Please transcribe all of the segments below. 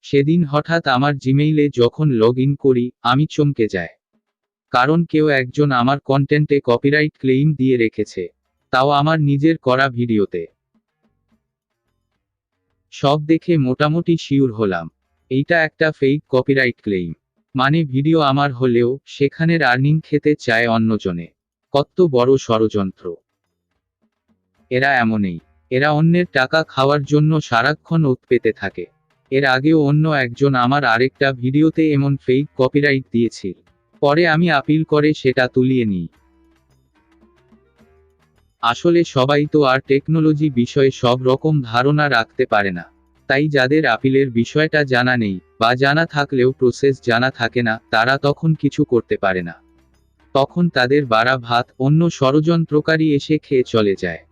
সেদিন হঠাৎ আমার জিমেইলে যখন লগ ইন করি, আমি চমকে যাই। কারণ কেউ একজন আমার কন্টেন্টে কপিরাইট ক্লেইম দিয়ে রেখেছে, তাও আমার নিজের করা ভিডিওতে। সব দেখে মোটামুটি শিওর হলাম এইটা একটা ফেক কপিরাইট ক্লেইম। মানে ভিডিও আমার হলেও সেখানের আর্নিং খেতে চায় অন্যজনে। কত বড় ষড়যন্ত্র! এরা এমনই। এরা অন্যের টাকা খাওয়ার জন্য সারাক্ষণ ওত পেতে থাকে। এর আগেও অন্য একজন আমার আরেকটা ভিডিওতে এমন ফেক কপিরাইট দিয়েছিল। পরে আমি আপিল করে সেটা তুলিয়ে নিই। আসলে সবাই তো আর টেকনোলজি বিষয়ে সব রকম ধারণা রাখতে পারে না। তাই যাদের আপিলের বিষয়টা জানা নেই, বা জানা থাকলেও প্রসেস জানা থাকে না, তারা তখন কিছু করতে পারে না। তখন তাদের বাড়া ভাত অন্য ষড়যন্ত্রকারী এসে খেয়ে চলে যায়।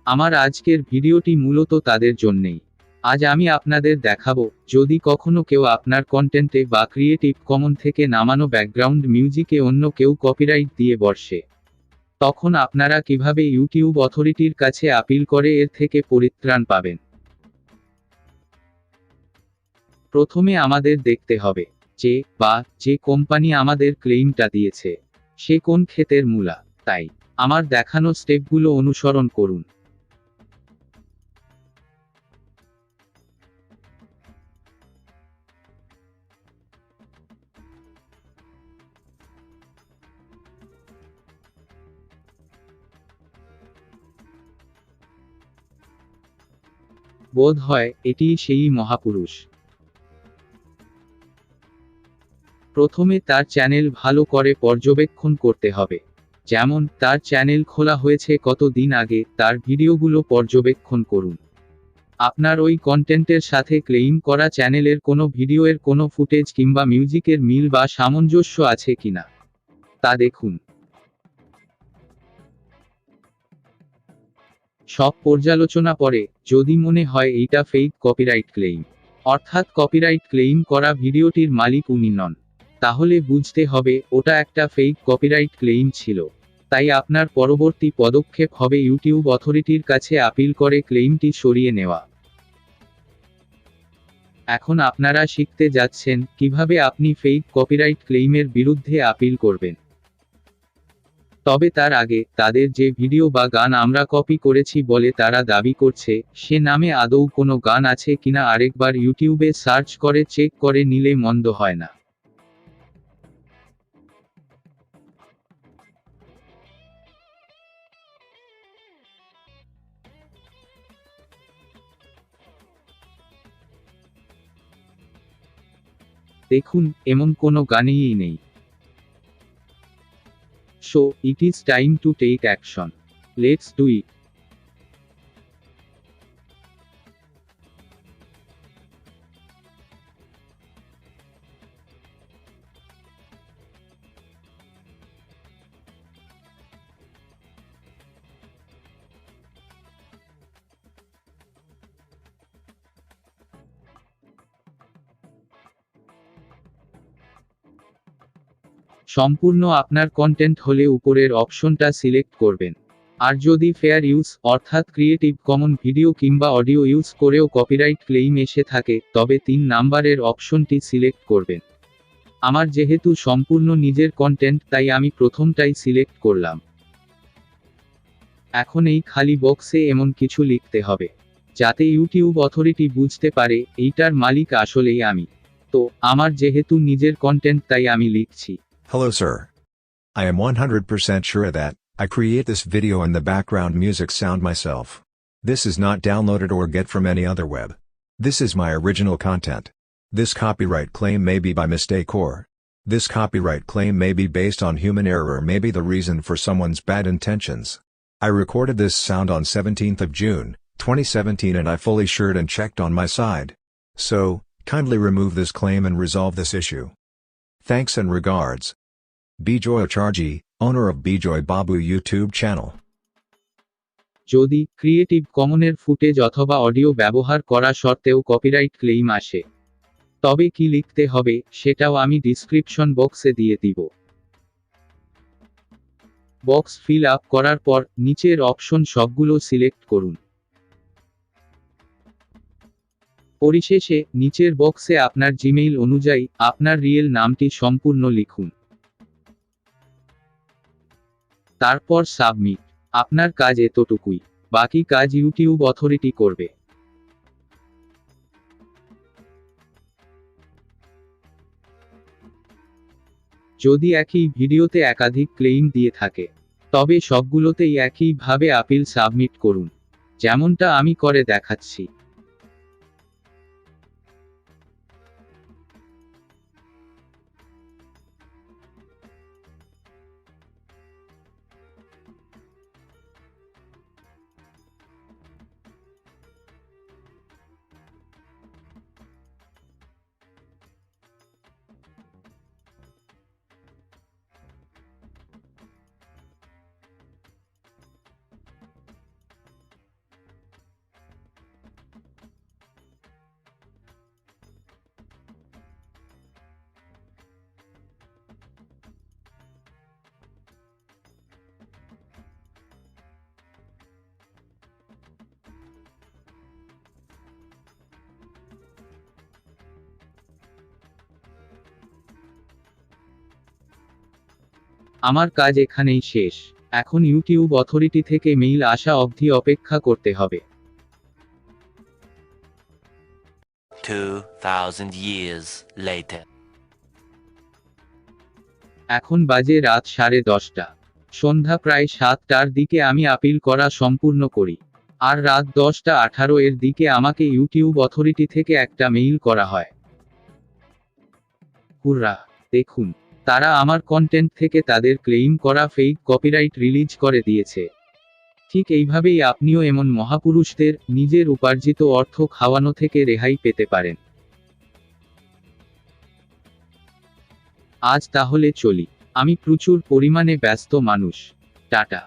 আমার আজকের ভিডিওটি মূলত তাদের জন্যেই। আজ আমি আপনাদের দেখাবো, যদি কখনো কেউ আপনার কন্টেন্টে বা ক্রিয়েটিভ কমন থেকে নামানো ব্যাকগ্রাউন্ড মিউজিকে অন্য কেউ কপিরাইট দিয়ে বসে, তখন আপনারা কিভাবে ইউটিউব অথরিটির কাছে আপিল করে এর থেকে পরিত্রাণ পাবেন। প্রথমে আমাদের দেখতে হবে যে কোম্পানি আমাদের ক্লেইমটা দিয়েছে সে কোন ক্ষেতের মূলা। তাই আমার দেখানো স্টেপগুলো অনুসরণ করুন। বোধ হয় এটিই সেই মহাপুরুষ। প্রথমে তার চ্যানেল ভালো করে পর্যবেক্ষণ করতে হবে। যেমন তার চ্যানেল খোলা হয়েছে কত দিন আগে, তার ভিডিওগুলো পর্যবেক্ষণ করুন। আপনার ওই কন্টেন্টের সাথে ক্লেইম করা চ্যানেলের কোনো ভিডিওর কোনো ফুটেজ কিংবা মিউজিকের মিল বা সামঞ্জস্য আছে কিনা তা দেখুন। সব পর্যালোচনা পরে যদি মনে হয় এইটা ফেক কপিরাইট ক্লেইম, অর্থাৎ কপিরাইট ক্লেইম করা ভিডিওটির মালিক উনি নন, তাহলে বুঝতে হবে ওটা একটা ফেক কপিরাইট ক্লেইম ছিল। তাই আপনার পরবর্তী পদক্ষেপ হবে ইউটিউব অথরিটির কাছে আপিল করে ক্লেইমটি সরিয়ে নেওয়া। এখন আপনারা শিখতে যাচ্ছেন কিভাবে আপনি ফেক কপিরাইট ক্লেইমের বিরুদ্ধে আপিল করবেন। তবে তার আগে তাদের যে ভিডিও বা গান আমরা কপি করেছি বলে তারা দাবি করছে, সে নামে আদৌ কোনো গান আছে কিনা আরেকবার ইউটিউবে সার্চ করে চেক করে নিলে মন্দ হয় না। দেখুন, এমন কোনো গানেই নেই। So it is time to take action. Let's do it. সম্পূর্ণ আপনার কন্টেন্ট হলে উপরের অপশনটা সিলেক্ট করবেন। আর যদি ফেয়ার ইউজ অর্থাৎ ক্রিয়েটিভ কমন ভিডিও কিংবা অডিও ইউজ করেও কপিরাইট ক্লেইম এসে থাকে, তবে 3 নাম্বারের অপশনটি সিলেক্ট করবেন। আমার যেহেতু সম্পূর্ণ নিজের কন্টেন্ট, তাই আমি প্রথমটাই সিলেক্ট করলাম। এখন এই খালি বক্সে এমন কিছু লিখতে হবে যাতে ইউটিউব অথরিটি বুঝতে পারে এইটার মালিক আসলেই আমি। তো আমার যেহেতু নিজের কন্টেন্ট, তাই আমি লিখছি, Hello sir. I am 100% sure that I create this video and the background music sound myself. This is not downloaded or get from any other web. This is my original content. This copyright claim may be by mistake or this copyright claim may be based on human error or may be the reason for someone's bad intentions. I recorded this sound on 17th of June, 2017 and I fully assured and checked on my side. So, kindly remove this claim and resolve this issue. Thanks and regards. Bijoy Acharji, owner of Bijoy Babu YouTube channel. যদি creative কমনের footage অথবা audio ব্যবহার করা সত্ত্বেও copyright claim আসে, তবে কি লিখতে হবে সেটাও আমি ডিসক্রিপশন বক্সে দিয়ে দিব। বক্স ফিল আপ করার পর নিচের অপশন সবগুলো সিলেক্ট করুন। পরিশেষে নিচের বক্সে আপনার জিমেইল অনুযায়ী আপনার রিয়েল নামটি সম্পূর্ণ লিখুন। তারপর সাবমিট। আপনার কাজ এতটুকুই, বাকি কাজ ইউটিউব অথরিটি করবে। যদি একই ভিডিওতে একাধিক ক্লেইম দিয়ে থাকে, তবে সবগুলোতেই একইভাবে আপিল সাবমিট করুন, যেমনটা আমি করে দেখাচ্ছি। আমার কাজ এখানেই শেষ। এখন ইউটিউব অথরিটি থেকে মেইল আসা অবধি অপেক্ষা করতে হবে। 2000 years later. এখন বাজে রাত 10:30। সন্ধ্যা প্রায় 7টার দিকে আমি আপিল করা সম্পূর্ণ করি, আর রাত 10:18 এর দিকে আমাকে ইউটিউব অথরিটি থেকে একটা মেইল করা হয়। হুররা! দেখুন, তারা আমার কন্টেন্ট থেকে তাদের ক্লেইম করা ফেক কপিরাইট রিলিজ করে দিয়েছে। ঠিক এইভাবেই আপনিও এমন মহাপুরুষদের নিজের উপার্জিত অর্থ খাওয়ানো থেকে রেহাই পেতে পারেন। আজ তাহলে চলি। আমি প্রচুর পরিমাণে ব্যস্ত মানুষ। টাটা।